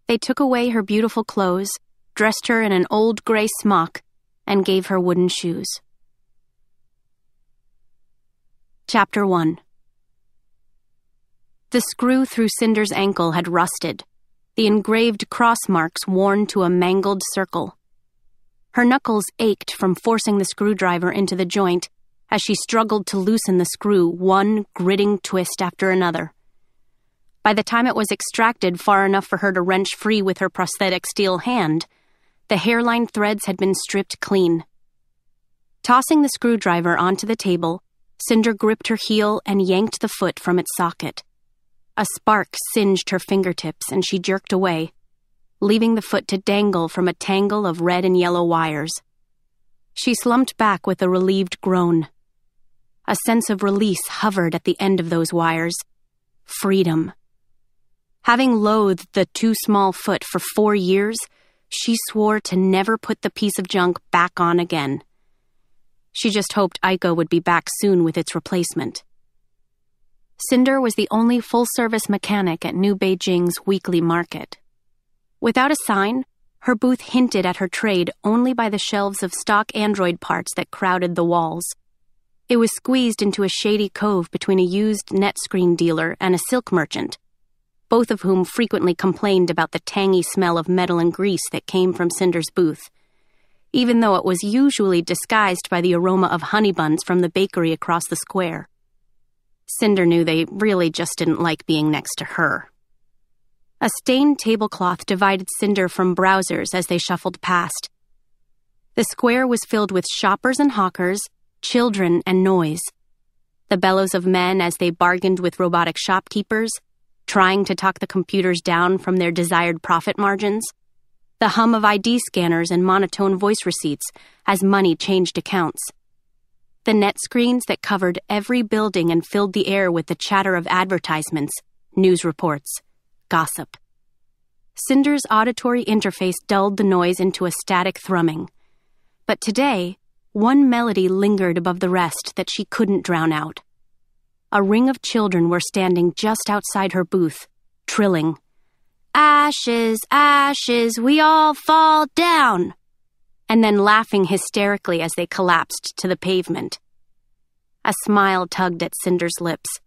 They took away her beautiful clothes, dressed her in an old gray smock, and gave her wooden shoes. Chapter 1. The screw through Cinder's ankle had rusted, the engraved cross marks worn to a mangled circle. Her knuckles ached from forcing the screwdriver into the joint as she struggled to loosen the screw, one gritting twist after another. By the time it was extracted far enough for her to wrench free with her prosthetic steel hand, the hairline threads had been stripped clean. Tossing the screwdriver onto the table, Cinder gripped her heel and yanked the foot from its socket. A spark singed her fingertips and she jerked away, leaving the foot to dangle from a tangle of red and yellow wires. She slumped back with a relieved groan. A sense of release hovered at the end of those wires. Freedom. Having loathed the too small foot for 4 years, she swore to never put the piece of junk back on again. She just hoped Aiko would be back soon with its replacement. Cinder was the only full-service mechanic at New Beijing's weekly market. Without a sign, her booth hinted at her trade only by the shelves of stock Android parts that crowded the walls. It was squeezed into a shady cove between a used NetScreen dealer and a silk merchant, both of whom frequently complained about the tangy smell of metal and grease that came from Cinder's booth, even though it was usually disguised by the aroma of honey buns from the bakery across the square. Cinder knew they really just didn't like being next to her. A stained tablecloth divided Cinder from browsers as they shuffled past. The square was filled with shoppers and hawkers, children and noise. The bellows of men as they bargained with robotic shopkeepers, trying to talk the computers down from their desired profit margins. The hum of ID scanners and monotone voice receipts as money changed accounts. The net screens that covered every building and filled the air with the chatter of advertisements, news reports, gossip. Cinder's auditory interface dulled the noise into a static thrumming. But today, one melody lingered above the rest that she couldn't drown out. A ring of children were standing just outside her booth, trilling, "Ashes, ashes, we all fall down," and then laughing hysterically as they collapsed to the pavement. A smile tugged at Cinder's lips.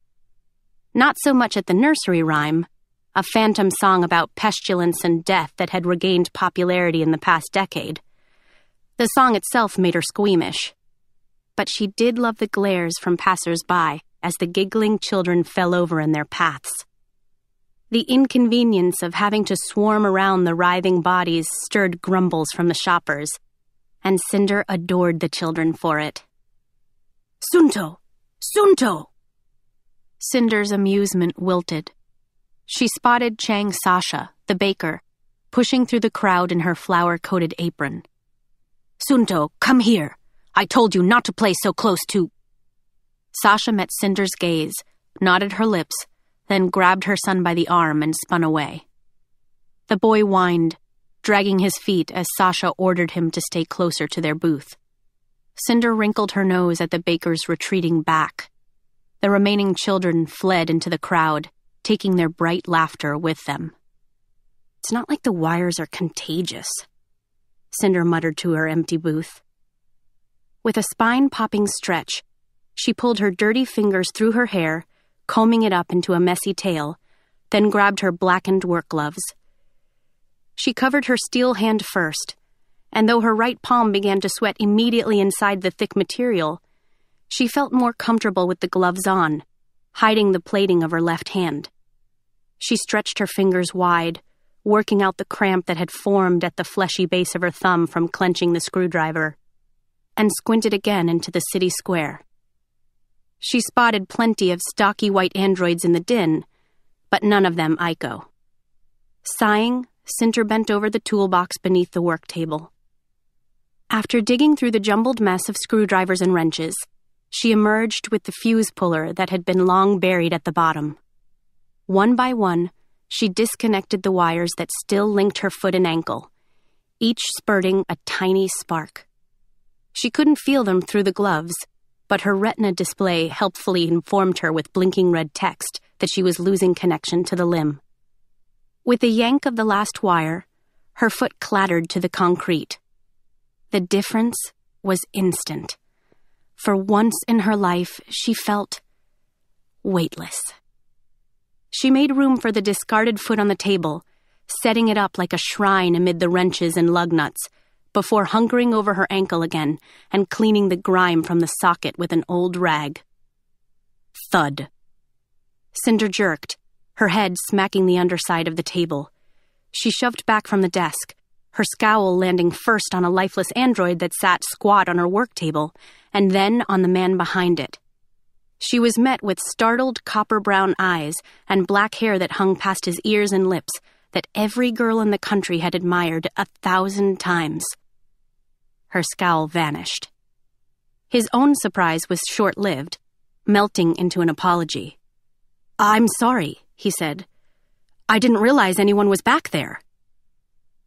Not so much at the nursery rhyme, a phantom song about pestilence and death that had regained popularity in the past decade. The song itself made her squeamish. But she did love the glares from passers-by as the giggling children fell over in their paths. The inconvenience of having to swarm around the writhing bodies stirred grumbles from the shoppers, and Cinder adored the children for it. "Sunto! Sunto!" Cinder's amusement wilted. She spotted Chang Sasha, the baker, pushing through the crowd in her flour-coated apron. "Sunto, come here. I told you not to play so close to—" Sasha met Cinder's gaze, knotted her lips, then grabbed her son by the arm and spun away. The boy whined, dragging his feet as Sasha ordered him to stay closer to their booth. Cinder wrinkled her nose at the baker's retreating back. The remaining children fled into the crowd, taking their bright laughter with them. "It's not like the wires are contagious," Cinder muttered to her empty booth. With a spine-popping stretch, she pulled her dirty fingers through her hair, combing it up into a messy tail, then grabbed her blackened work gloves. She covered her steel hand first, and though her right palm began to sweat immediately inside the thick material, she felt more comfortable with the gloves on, hiding the plating of her left hand. She stretched her fingers wide, working out the cramp that had formed at the fleshy base of her thumb from clenching the screwdriver, and squinted again into the city square. She spotted plenty of stocky white androids in the din, but none of them Aiko. Sighing, Cinder bent over the toolbox beneath the work table. After digging through the jumbled mess of screwdrivers and wrenches, she emerged with the fuse puller that had been long buried at the bottom. One by one, she disconnected the wires that still linked her foot and ankle, each spurting a tiny spark. She couldn't feel them through the gloves, but her retina display helpfully informed her with blinking red text that she was losing connection to the limb. With the yank of the last wire, her foot clattered to the concrete. The difference was instant. For once in her life, she felt weightless. She made room for the discarded foot on the table, setting it up like a shrine amid the wrenches and lug nuts, before hunkering over her ankle again and cleaning the grime from the socket with an old rag. Thud. Cinder jerked, her head smacking the underside of the table. She shoved back from the desk, her scowl landing first on a lifeless android that sat squat on her work table, and then on the man behind it. She was met with startled copper-brown eyes and black hair that hung past his ears and lips that every girl in the country had admired 1,000 times. Her scowl vanished. His own surprise was short-lived, melting into an apology. "I'm sorry," he said. "I didn't realize anyone was back there."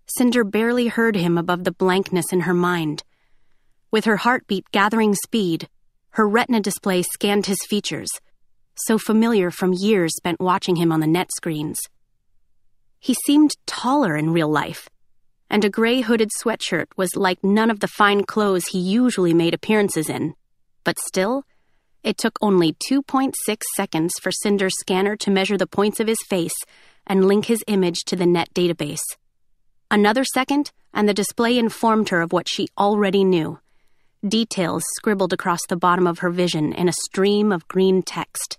Cinder barely heard him above the blankness in her mind. With her heartbeat gathering speed, her retina display scanned his features, so familiar from years spent watching him on the net screens. He seemed taller in real life, and a gray hooded sweatshirt was like none of the fine clothes he usually made appearances in. But still, it took only 2.6 seconds for Cinder's scanner to measure the points of his face and link his image to the net database. Another second, and the display informed her of what she already knew. Details scribbled across the bottom of her vision in a stream of green text.